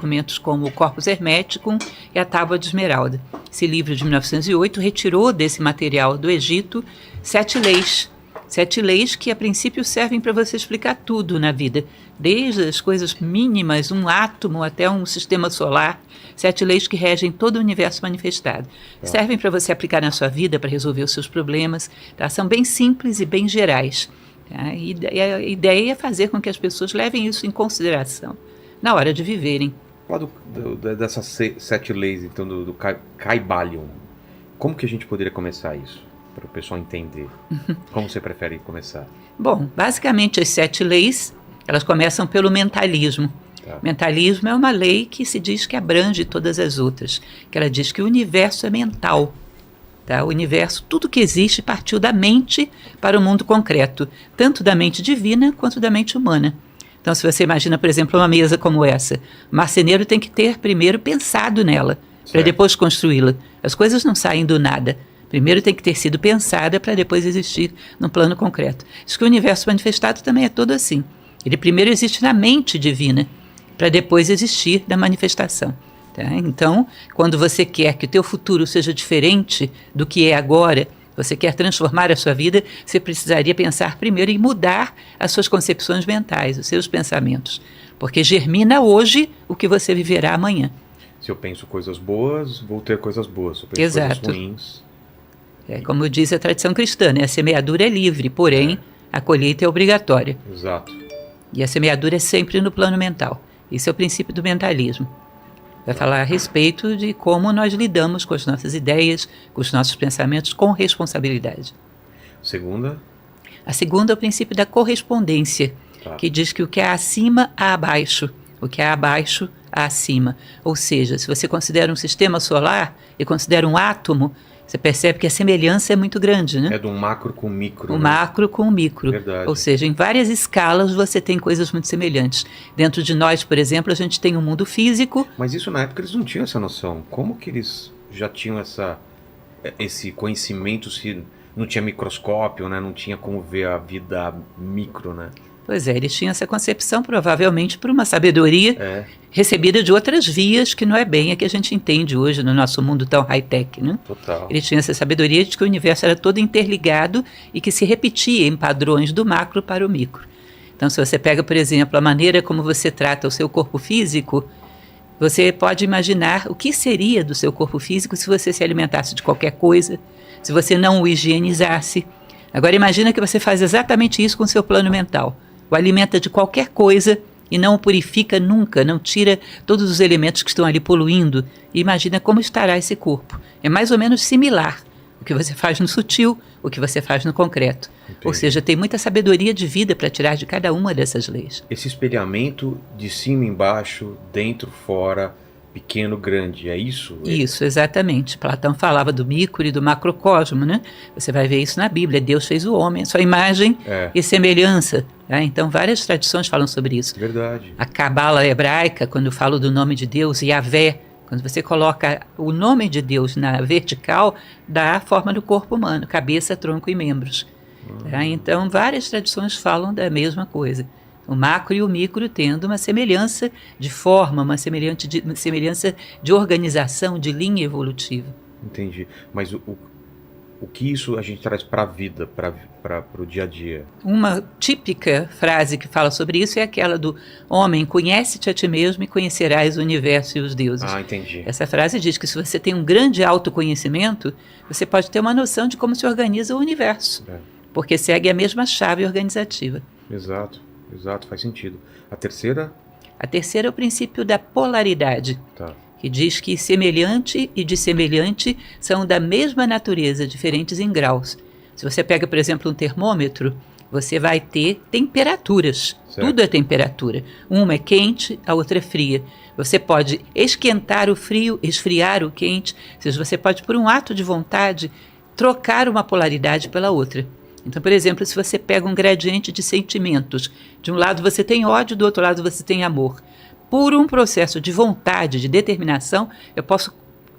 documentos como o Corpus Hermeticum e a Tábua de Esmeralda. Esse livro de 1908 retirou desse material do Egito 7 leis. 7 leis que, a princípio, servem para você explicar tudo na vida, desde as coisas mínimas, um átomo até um sistema solar. 7 leis que regem todo o universo manifestado. Servem para você aplicar na sua vida, para resolver os seus problemas. Tá? São bem simples e bem gerais. Tá? E a ideia é fazer com que as pessoas levem isso em consideração na hora de viverem. Fala dessas 7 leis, então, do Kybalion. Como que a gente poderia começar isso? Para o pessoal entender. Como você prefere começar? Bom, basicamente as 7 leis, elas começam pelo mentalismo. Tá. Mentalismo é uma lei que se diz que abrange todas as outras, que ela diz que o universo é mental. Tá? O universo, tudo que existe partiu da mente para o mundo concreto, tanto da mente divina quanto da mente humana. Então, se você imagina, por exemplo, uma mesa como essa, o marceneiro tem que ter primeiro pensado nela, para depois construí-la. As coisas não saem do nada. Primeiro tem que ter sido pensada para depois existir no plano concreto. Diz que o universo manifestado também é todo assim. Ele primeiro existe na mente divina, para depois existir na manifestação. Tá? Então, quando você quer que o teu futuro seja diferente do que é agora, você quer transformar a sua vida, você precisaria pensar primeiro em mudar as suas concepções mentais, os seus pensamentos. Porque germina hoje o que você viverá amanhã. Se eu penso coisas boas, vou ter coisas boas. Se eu penso coisas ruins... Como diz a tradição cristã, né? A semeadura é livre, porém a colheita é obrigatória. Exato. E a semeadura é sempre no plano mental. Esse é o princípio do mentalismo. Vai falar a respeito de como nós lidamos com as nossas ideias, com os nossos pensamentos, com responsabilidade. Segunda? A segunda é o princípio da correspondência, que diz que o que é acima há abaixo, o que é abaixo há acima. Ou seja, se você considera um sistema solar e considera um átomo, você percebe que a semelhança é muito grande, né? É de um macro com micro. Um macro com micro. Verdade. Ou seja, em várias escalas você tem coisas muito semelhantes. Dentro de nós, por exemplo, a gente tem um mundo físico. Mas isso na época eles não tinham essa noção. Como que eles já tinham esse conhecimento se não tinha microscópio, né? Não tinha como ver a vida micro, né? Pois é, eles tinham essa concepção provavelmente por uma sabedoria recebida de outras vias, que não é bem a que a gente entende hoje no nosso mundo tão high-tech, né? Total. Eles tinham essa sabedoria de que o universo era todo interligado e que se repetia em padrões do macro para o micro. Então, se você pega, por exemplo, a maneira como você trata o seu corpo físico, você pode imaginar o que seria do seu corpo físico se você se alimentasse de qualquer coisa, se você não o higienizasse. Agora, imagina que você faz exatamente isso com o seu plano mental. O alimenta de qualquer coisa e não o purifica nunca, não tira todos os elementos que estão ali poluindo. E imagina como estará esse corpo. É mais ou menos similar o que você faz no sutil, o que você faz no concreto. Entendi. Ou seja, tem muita sabedoria de vida para tirar de cada uma dessas leis. Esse espelhamento de cima e embaixo, dentro, fora, pequeno, grande, é isso? Isso, exatamente. Platão falava do micro e do macrocosmo, né? Você vai ver isso na Bíblia. Deus fez o homem, a sua imagem e semelhança. Tá? Então, várias tradições falam sobre isso. Verdade. A cabala hebraica, quando fala do nome de Deus, Yahvé, quando você coloca o nome de Deus na vertical, dá a forma do corpo humano, cabeça, tronco e membros. Tá? Então, várias tradições falam da mesma coisa. O macro e o micro tendo uma semelhança de forma, uma semelhança de organização, de linha evolutiva. Entendi. Mas o que isso a gente traz para a vida, para o dia a dia? Uma típica frase que fala sobre isso é aquela do homem, conhece-te a ti mesmo e conhecerás o universo e os deuses. Ah, entendi. Essa frase diz que se você tem um grande autoconhecimento, você pode ter uma noção de como se organiza o universo, porque segue a mesma chave organizativa. Exato, faz sentido. A terceira? A terceira é o princípio da polaridade. Que diz que semelhante e dissemelhante são da mesma natureza, diferentes em graus. Se você pega, por exemplo, um termômetro, você vai ter temperaturas. Certo. Tudo é temperatura. Uma é quente, a outra é fria. Você pode esquentar o frio, esfriar o quente. Ou seja, você pode, por um ato de vontade, trocar uma polaridade pela outra. Então, por exemplo, se você pega um gradiente de sentimentos, de um lado você tem ódio, do outro lado você tem amor. Por um processo de vontade, de determinação, eu posso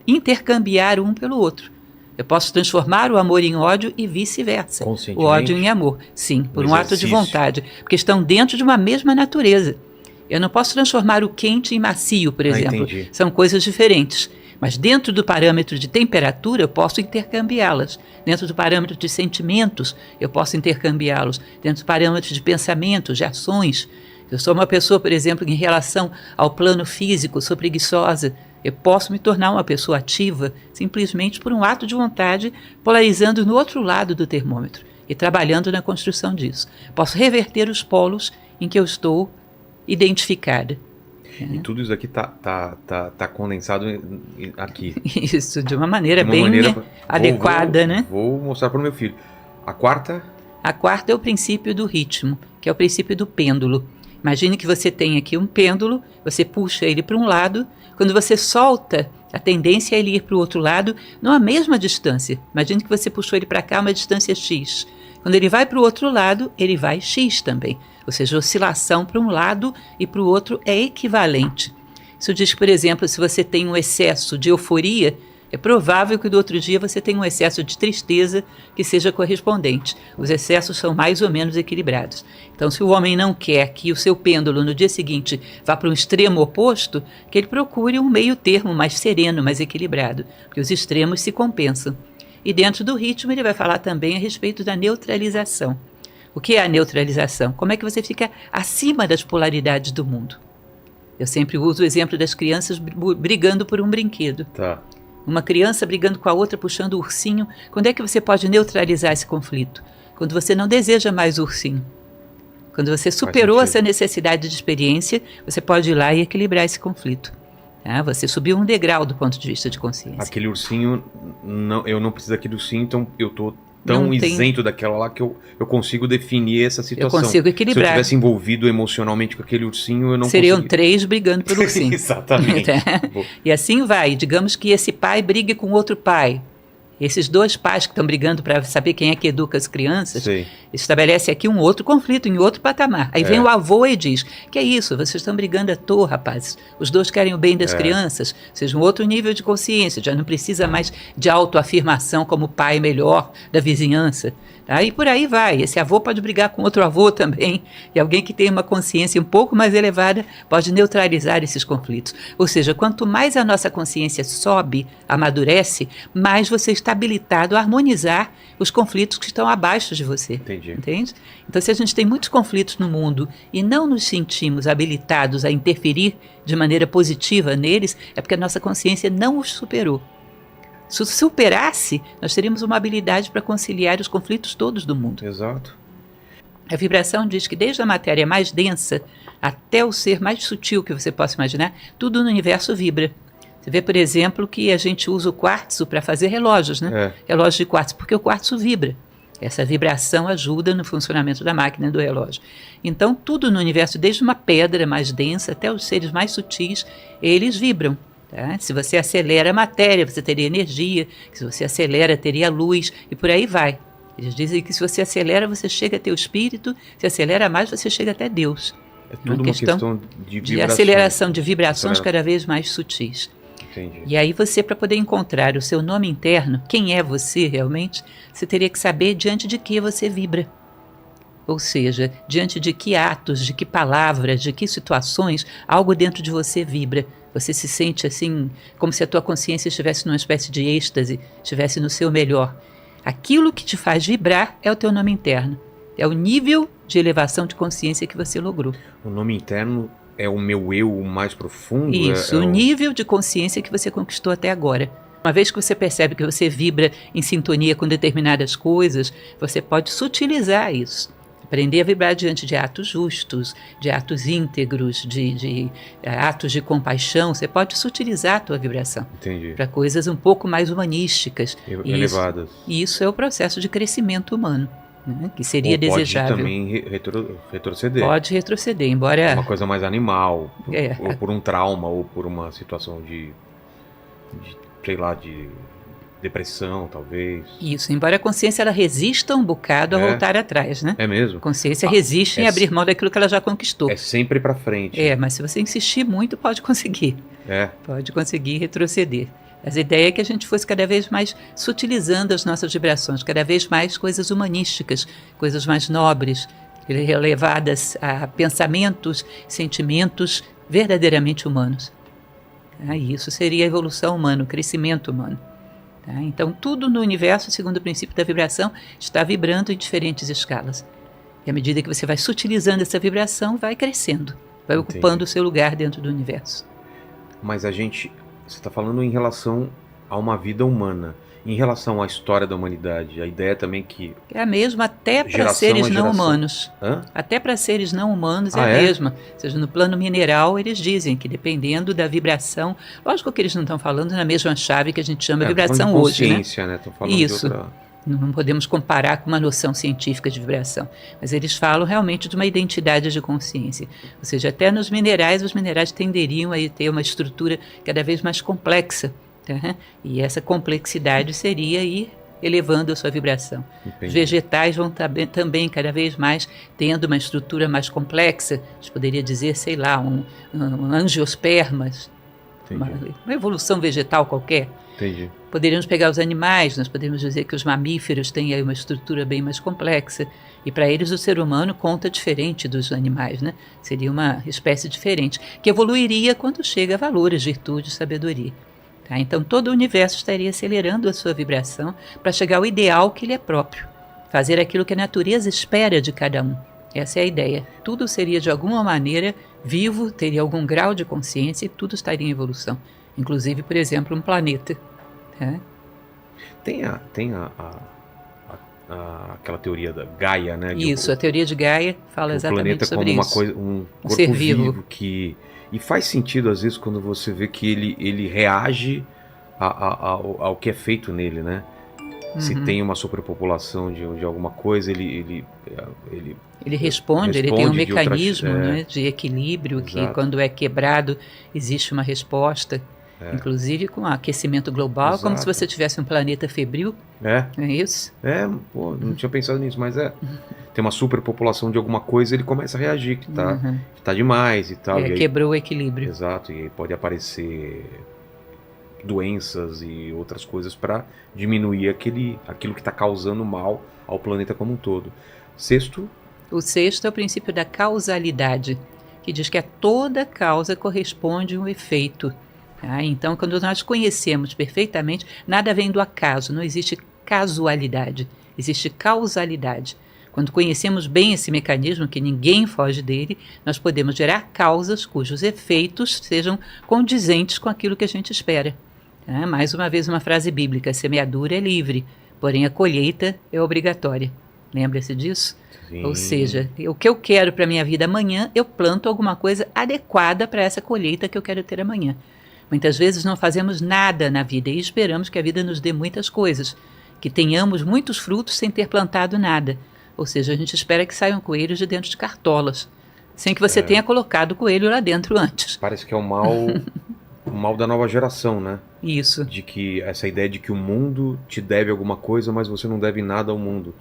intercambiar um pelo outro. Eu posso transformar o amor em ódio e vice-versa. O ódio em amor. Sim, por um ato de vontade. Porque estão dentro de uma mesma natureza. Eu não posso transformar o quente em macio, por exemplo. Entendi. São coisas diferentes. Mas dentro do parâmetro de temperatura, eu posso intercambiá-las. Dentro do parâmetro de sentimentos, eu posso intercambiá-los. Dentro do parâmetro de pensamentos, de ações. Eu sou uma pessoa, por exemplo, em relação ao plano físico, sou preguiçosa. Eu posso me tornar uma pessoa ativa simplesmente por um ato de vontade, polarizando no outro lado do termômetro e trabalhando na construção disso. Posso reverter os polos em que eu estou identificada. E tudo isso aqui tá condensado aqui. Isso, de uma maneira adequada, né? Vou mostrar para o meu filho. A quarta é o princípio do ritmo, que é o princípio do pêndulo. Imagine que você tem aqui um pêndulo, você puxa ele para um lado, quando você solta, a tendência é ele ir para o outro lado, não a mesma distância. Imagine que você puxou ele para cá, uma distância x. Quando ele vai para o outro lado, ele vai x também. Ou seja, a oscilação para um lado e para o outro é equivalente. Isso diz, por exemplo, se você tem um excesso de euforia, é provável que do outro dia você tenha um excesso de tristeza que seja correspondente. Os excessos são mais ou menos equilibrados. Então, se o homem não quer que o seu pêndulo no dia seguinte vá para um extremo oposto, que ele procure um meio termo mais sereno, mais equilibrado, porque os extremos se compensam. E dentro do ritmo ele vai falar também a respeito da neutralização. O que é a neutralização? Como é que você fica acima das polaridades do mundo? Eu sempre uso o exemplo das crianças brigando por um brinquedo. Tá. Uma criança brigando com a outra, puxando o ursinho. Quando é que você pode neutralizar esse conflito? Quando você não deseja mais o ursinho. Quando você superou essa necessidade de experiência, você pode ir lá e equilibrar esse conflito. Você subiu um degrau do ponto de vista de consciência. Aquele ursinho, eu não preciso daquele ursinho, então eu estou tão isento daquela lá que eu consigo definir essa situação. Eu consigo equilibrar. Se eu tivesse envolvido emocionalmente com aquele ursinho, eu não Seriam conseguia. 3 brigando pelo ursinho. Exatamente. E assim vai. Digamos que esse pai brigue com outro pai. Esses 2 pais que estão brigando para saber quem é que educa as crianças, estabelece aqui um outro conflito, em outro patamar. Aí vem o avô e diz, que é isso, vocês estão brigando à toa, rapazes. Os 2 querem o bem das crianças, ou seja, um outro nível de consciência, já não precisa mais de autoafirmação como pai melhor da vizinhança. E por aí vai. Esse avô pode brigar com outro avô também, e alguém que tem uma consciência um pouco mais elevada pode neutralizar esses conflitos. Ou seja, quanto mais a nossa consciência sobe, amadurece, mais você está habilitado a harmonizar os conflitos que estão abaixo de você. Entendi. Entende? Então, se a gente tem muitos conflitos no mundo e não nos sentimos habilitados a interferir de maneira positiva neles, é porque a nossa consciência não os superou. Se superasse, nós teríamos uma habilidade para conciliar os conflitos todos do mundo. Exato. A vibração diz que desde a matéria mais densa até o ser mais sutil que você possa imaginar, tudo no universo vibra. Você vê, por exemplo, que a gente usa o quartzo para fazer relógios, né? Relógios de quartzo, porque o quartzo vibra. Essa vibração ajuda no funcionamento da máquina do relógio. Então, tudo no universo, desde uma pedra mais densa até os seres mais sutis, eles vibram. Se você acelera a matéria, você teria energia. Se você acelera, teria luz. E por aí vai. Eles dizem que se você acelera, você chega até o espírito. Se acelera mais, você chega até Deus. É tudo uma questão de aceleração, de vibrações cada vez mais sutis. Entendi. E aí você, para poder encontrar o seu nome interno, quem é você realmente, você teria que saber diante de que você vibra. Ou seja, diante de que atos, de que palavras, de que situações, algo dentro de você vibra. Você se sente assim, como se a tua consciência estivesse numa espécie de êxtase, estivesse no seu melhor. Aquilo que te faz vibrar é o teu nome interno. É o nível de elevação de consciência que você logrou. O nome interno é o meu eu mais profundo? Isso, o nível de consciência que você conquistou até agora. Uma vez que você percebe que você vibra em sintonia com determinadas coisas, você pode sutilizar isso. Aprender a vibrar diante de atos justos, de atos íntegros, de atos de compaixão. Você pode sutilizar a tua vibração para coisas um pouco mais humanísticas. Elevadas. Isso é o processo de crescimento humano, né, que seria desejável. Pode também retroceder. Pode retroceder, embora... Uma coisa mais animal, ou por um trauma, ou por uma situação de depressão, talvez. Isso, embora a consciência ela resista um bocado a voltar atrás, né? É mesmo? A consciência resiste em abrir mão daquilo que ela já conquistou. É sempre para frente. Mas se você insistir muito, pode conseguir. Pode conseguir retroceder. Mas a ideia é que a gente fosse cada vez mais sutilizando as nossas vibrações, cada vez mais coisas humanísticas, coisas mais nobres, elevadas a pensamentos, sentimentos verdadeiramente humanos. Tá? E isso seria a evolução humana, o crescimento humano. Tá? Então, tudo no universo, segundo o princípio da vibração, está vibrando em diferentes escalas. E à medida que você vai sutilizando essa vibração, vai crescendo, vai ocupando o seu lugar dentro do universo. Mas você está falando em relação a uma vida humana. Em relação à história da humanidade, a ideia também que... É a mesma até para seres não humanos. Hã? Até para seres não humanos é a mesma. Ou seja, no plano mineral, eles dizem que dependendo da vibração... Lógico que eles não estão falando na mesma chave que a gente chama de vibração hoje, né? Consciência, né? Estão falando isso. de outra... Não podemos comparar com uma noção científica de vibração. Mas eles falam realmente de uma identidade de consciência. Ou seja, até nos minerais, os minerais tenderiam a ter uma estrutura cada vez mais complexa. Tá? E essa complexidade seria ir elevando a sua vibração. Entendi. Os vegetais vão também cada vez mais tendo uma estrutura mais complexa. A gente poderia dizer, sei lá, um angiospermas, uma evolução vegetal qualquer. Entendi. Poderíamos pegar os animais, nós poderíamos dizer que os mamíferos têm aí uma estrutura bem mais complexa. E para eles o ser humano conta diferente dos animais, né? Seria uma espécie diferente, que evoluiria quando chega a valores, virtudes, sabedoria. Tá? Então todo o universo estaria acelerando a sua vibração para chegar ao ideal que lhe é próprio. Fazer aquilo que a natureza espera de cada um. Essa é a ideia. Tudo seria de alguma maneira vivo, teria algum grau de consciência e tudo estaria em evolução. Inclusive, por exemplo, um planeta. Tá? Tem aquela teoria da Gaia, né? Isso, a teoria de Gaia fala exatamente sobre isso. O planeta como uma coisa, um corpo ser vivo que... E faz sentido, às vezes, quando você vê que ele reage ao que é feito nele, né? Uhum. Se tem uma superpopulação de alguma coisa, ele responde, ele tem um mecanismo né, de equilíbrio. Exato. Que quando é quebrado existe uma resposta. Inclusive com o aquecimento global. Exato. Como se você tivesse um planeta febril. É isso? Não tinha pensado nisso, mas tem uma superpopulação de alguma coisa, ele começa a reagir, que tá demais e tal. E aí, quebrou o equilíbrio. Exato, e aí pode aparecer doenças e outras coisas para diminuir aquilo que está causando mal ao planeta como um todo. O sexto é o princípio da causalidade, que diz que a toda causa corresponde um efeito. Então, quando nós conhecemos perfeitamente, nada vem do acaso, não existe casualidade, existe causalidade. Quando conhecemos bem esse mecanismo, que ninguém foge dele, nós podemos gerar causas cujos efeitos sejam condizentes com aquilo que a gente espera. Mais uma vez uma frase bíblica, a semeadura é livre, porém a colheita é obrigatória. Lembra-se disso? Sim. Ou seja, o que eu quero para a minha vida amanhã, eu planto alguma coisa adequada para essa colheita que eu quero ter amanhã. Muitas vezes não fazemos nada na vida e esperamos que a vida nos dê muitas coisas, que tenhamos muitos frutos sem ter plantado nada. Ou seja, a gente espera que saiam coelhos de dentro de cartolas, sem que você tenha colocado o coelho lá dentro antes. Parece que é o mal da nova geração, né? Isso. Essa ideia de que o mundo te deve alguma coisa, mas você não deve nada ao mundo.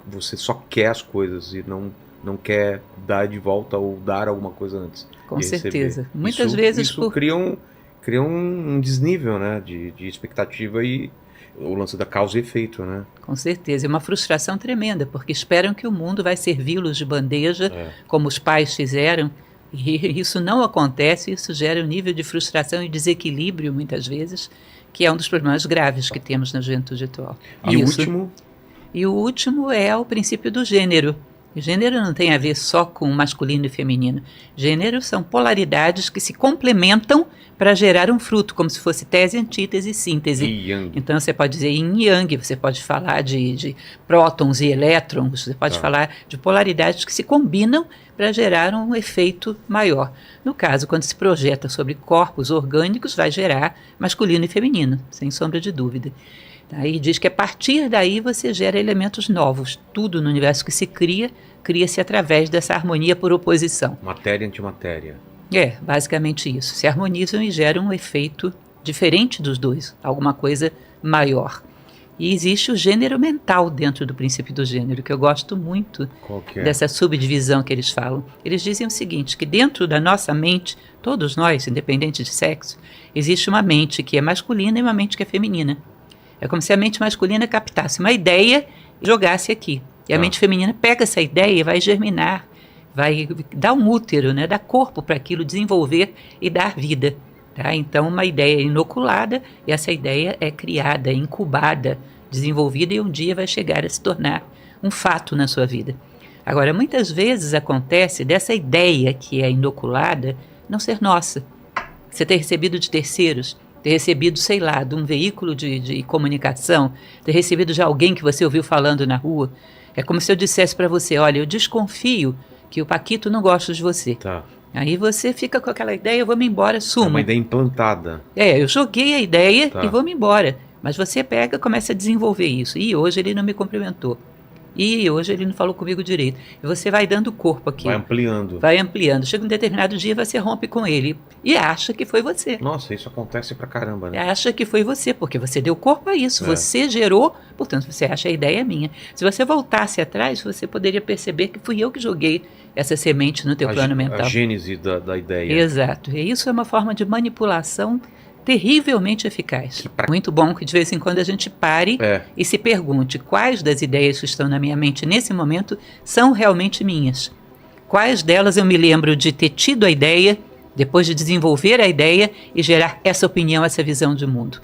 Você só quer as coisas e não quer dar de volta ou dar alguma coisa antes. Com certeza. Muitas vezes isso cria um desnível, né, de expectativa e o lance da causa e efeito, né? Com certeza, é uma frustração tremenda, porque esperam que o mundo vai servi-los de bandeja, como os pais fizeram, e isso não acontece, isso gera um nível de frustração e desequilíbrio, muitas vezes, que é um dos problemas graves que temos na juventude atual. E o último é o princípio do gênero. O gênero não tem a ver só com masculino e feminino. Gênero são polaridades que se complementam para gerar um fruto, como se fosse tese, antítese, síntese. Então você pode dizer yin e yang, você pode falar de prótons e elétrons, você pode falar de polaridades que se combinam para gerar um efeito maior. No caso, quando se projeta sobre corpos orgânicos, vai gerar masculino e feminino, sem sombra de dúvida. Aí diz que a partir daí você gera elementos novos. Tudo no universo que se cria-se através dessa harmonia por oposição. Matéria e antimatéria. Basicamente isso. Se harmonizam e geram um efeito diferente dos dois, alguma coisa maior. E existe o gênero mental dentro do princípio do gênero, que eu gosto muito dessa subdivisão que eles falam. Eles dizem o seguinte, que dentro da nossa mente, todos nós, independente de sexo, existe uma mente que é masculina e uma mente que é feminina. É como se a mente masculina captasse uma ideia e jogasse aqui. E a mente feminina pega essa ideia e vai germinar, vai dar um útero, né? Dar corpo para aquilo, desenvolver e dar vida. Tá? Então, uma ideia é inoculada e essa ideia é criada, incubada, desenvolvida e um dia vai chegar a se tornar um fato na sua vida. Agora, muitas vezes acontece dessa ideia que é inoculada não ser nossa. Você ter recebido de terceiros, ter recebido, sei lá, de um veículo de comunicação, ter recebido de alguém que você ouviu falando na rua. É como se eu dissesse para você, olha, eu desconfio que o Paquito não gosta de você. Tá. Aí você fica com aquela ideia, eu vou me embora, sumo. É uma ideia implantada. Eu joguei a ideia Tá. e vou me embora. Mas você pega e começa a desenvolver isso. E hoje ele não me cumprimentou. E hoje ele não falou comigo direito. E você vai dando corpo aqui. Vai ampliando. Vai ampliando. Chega um determinado dia, você rompe com ele. E acha que foi você. Nossa, isso acontece pra caramba, né? Acha que foi você, porque você deu corpo a isso. Você gerou, portanto, você acha a ideia é minha. Se você voltasse atrás, você poderia perceber que fui eu que joguei essa semente no teu plano mental. A gênese da ideia. Exato. E isso é uma forma de manipulação terrivelmente eficaz. Muito bom que de vez em quando a gente pare e se pergunte quais das ideias que estão na minha mente nesse momento são realmente minhas. Quais delas eu me lembro de ter tido a ideia, depois de desenvolver a ideia e gerar essa opinião, essa visão de mundo.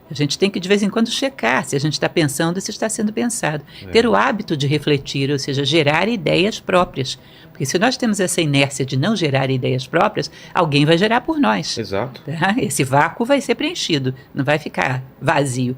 A gente tem que de vez em quando checar se a gente está pensando e se está sendo pensado. Ter o hábito de refletir, ou seja, gerar ideias próprias. Porque se nós temos essa inércia de não gerar ideias próprias, alguém vai gerar por nós. Exato. Tá? Esse vácuo vai ser preenchido, não vai ficar vazio.